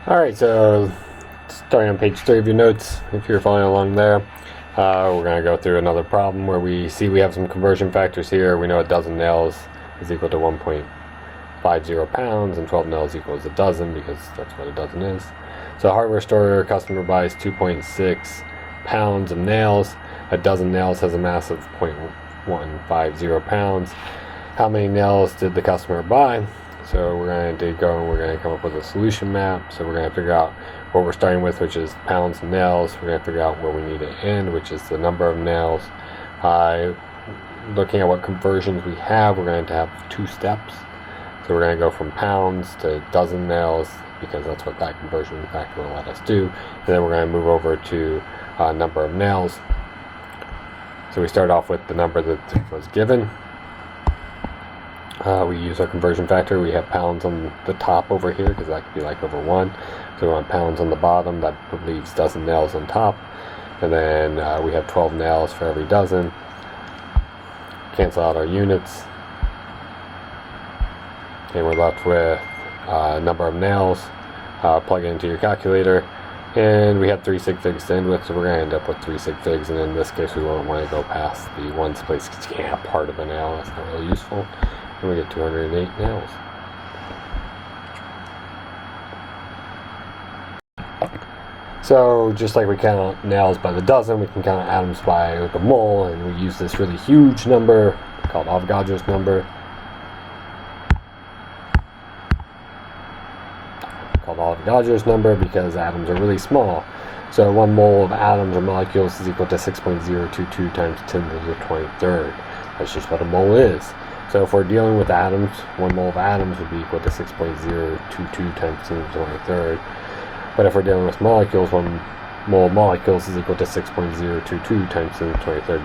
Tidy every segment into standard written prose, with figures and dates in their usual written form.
Alright, so starting on page 3 of your notes, if you're following along there, we're going to go through another problem where we see we have some conversion factors here. We know a dozen nails is equal to 1.50 pounds and 12 nails equals a dozen because that's what a dozen is. So a hardware store customer buys 2.6 pounds of nails. A dozen nails has a mass of 0.150 pounds. How many nails did the customer buy? So we're going to go and we're going to come up with a solution map. So we're going to figure out what we're starting with, which is pounds and nails. We're going to figure out where we need to end, which is the number of nails. Looking at what conversions we have, we're going to have 2 steps. So we're going to go from pounds to dozen nails because that's what that conversion factor will let us do. And then we're going to move over to number of nails. So we start off with the number that was given. We use our conversion factor. We have pounds on the top over here because that could be like over 1. So we want pounds on the bottom. That leaves dozen nails on top. And then we have 12 nails for every dozen. Cancel out our units. And we're left with number of nails. Plug it into your calculator. And we have 3 sig figs to end with, so we're going to end up with 3 sig figs. And in this case, we won't want to go past the ones place because you can't have part of a nail. That's not really useful. And we get 208 nails. So just like we count nails by the dozen, we can count atoms by like a mole, and we use this really huge number called Avogadro's number. Called Avogadro's number because atoms are really small. So 1 mole of atoms or molecules is equal to 6.022 times 10 to the 23rd. That's just what a mole is. So if we're dealing with atoms, 1 mole of atoms would be equal to 6.022 times 10 to the 23rd. But if we're dealing with molecules, 1 mole of molecules is equal to 6.022 times 10 to the 23rd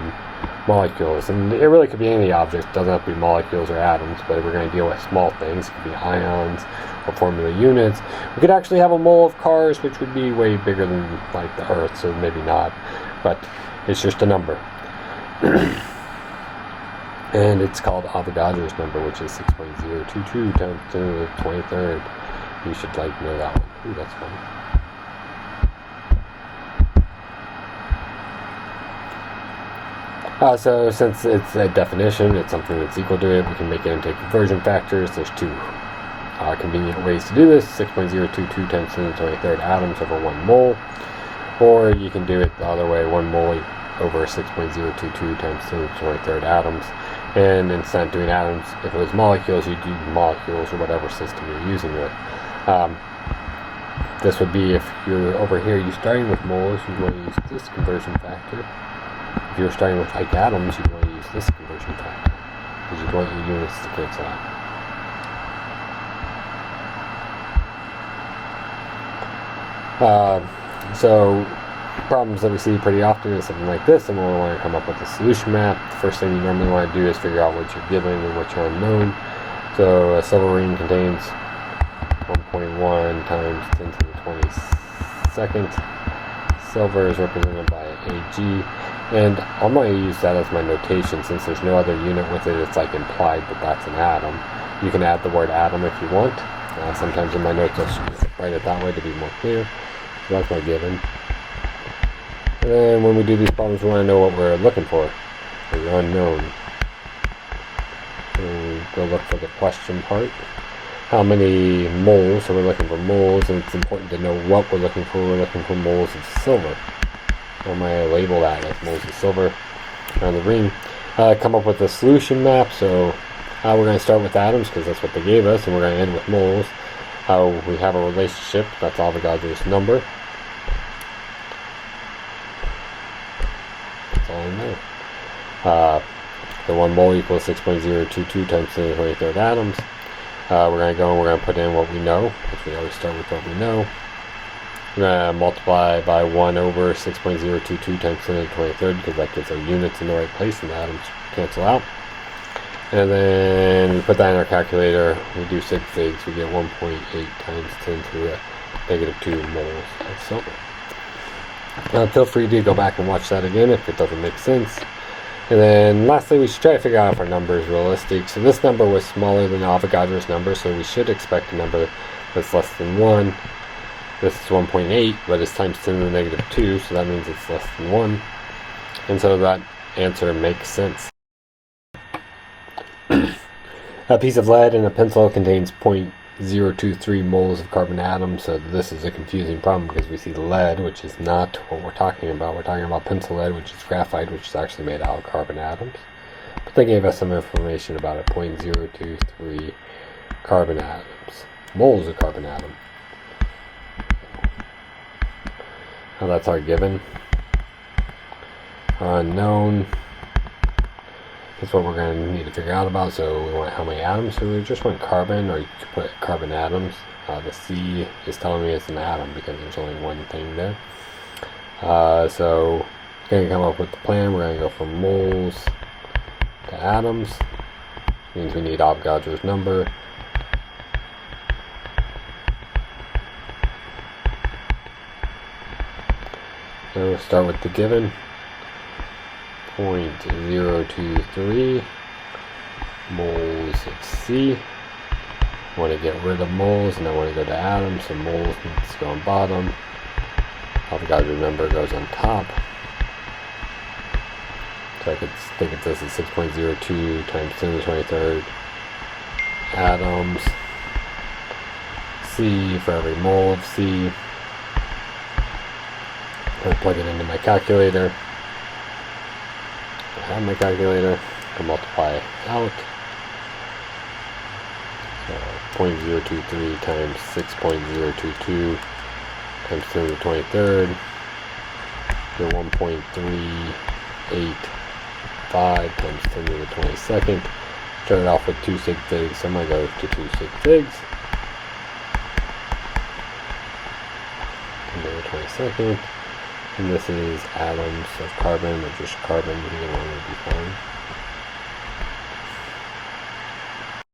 molecules. And it really could be any object. It doesn't have to be molecules or atoms, but if we're going to deal with small things, it could be ions or formula units. We could actually have a mole of cars, which would be way bigger than like the Earth, so maybe not. But it's just a number. And it's called Avogadro's number, which is 6.022 times 10 to the 23rd. You should know that one. Ooh, that's funny. So since it's a definition, it's something that's equal to it, we can make it into conversion factors. There's 2 convenient ways to do this: 6.022 times 10 to the 23rd atoms over 1 mole. Or you can do it the other way, 1 mole over 6.022 times 10 to the 23rd atoms. And instead of doing atoms, if it was molecules, you'd do molecules or whatever system you're using it. This would be if you're over here, you're starting with moles, you'd want to use this conversion factor. If you're starting with like atoms, you'd want to use this conversion factor because you'd want your units to cancel out. So problems that we see pretty often is something like this, and we'll want to come up with a solution map. The first thing you normally want to do is figure out what you're given and what you're unknown. So a silver ring contains 1.1 times 10 to the 22nd. Silver is represented by Ag, and I'm going to use that as my notation since there's no other unit with it. It's like implied that that's an atom. You can add the word atom if you want. Sometimes in my notes I'll write it that way to be more clear. So that's my given. And then when we do these problems, we want to know what we're looking for, the unknown. So go look for the question part. How many moles? So we're looking for moles, and it's important to know what we're looking for. We're looking for moles of silver. I'm going to label that as moles of silver on the ring. Come up with a solution map. So we're going to start with atoms because that's what they gave us, and we're going to end with moles. We have a relationship. That's Avogadro's number. That's all I know. The 1 mole equals 6.022 times 10 to the 23rd atoms. We're going to go and we're going to put in what we know, which we always start with what we know. We're going to multiply by 1 over 6.022 times 10 to the 23rd because that gets our units in the right place and the atoms cancel out. And then we put that in our calculator. We do sig figs. We get 1.8 times 10 to the negative 2 moles of silver. Feel free to go back and watch that again if it doesn't make sense. And then lastly, we should try to figure out if our number is realistic. So this number was smaller than Avogadro's number, so we should expect a number that's less than 1. This is 1.8, but it's times 10 to the negative 2, so that means it's less than 1. And so that answer makes sense. A piece of lead in a pencil contains 0.023 moles of carbon atoms, so this is a confusing problem because we see lead, which is not what we're talking about. We're talking about pencil lead, which is graphite, which is actually made out of carbon atoms. But they gave us some information about it, 0.023 carbon atoms, moles of carbon atom. Now that's our given. Our unknown is what we're going to need to figure out about. So we want how many atoms. So we just want carbon, or you could put carbon atoms. The C is telling me it's an atom because there's only one thing there. So we're going to come up with the plan. We're going to go from moles to atoms. Means we need Avogadro's number. So we'll start with the given. 0.023 moles of C. I want to get rid of moles and I want to go to atoms, so moles needs to go on bottom. Avogadro's number goes on top. So I could think of this as 6.02 times 10 to the 23rd atoms. C for every mole of C. I plug it into my calculator. I have my calculator. I multiply out. So 0.023 times 6.022 times 10 to the 23rd. So 1.385 times 10 to the 22nd. Started off with 2 sig figs, so I'm going to go to 2 sig figs. 10 to the 22nd. And this is atoms of carbon, or just carbon, either one would be fine.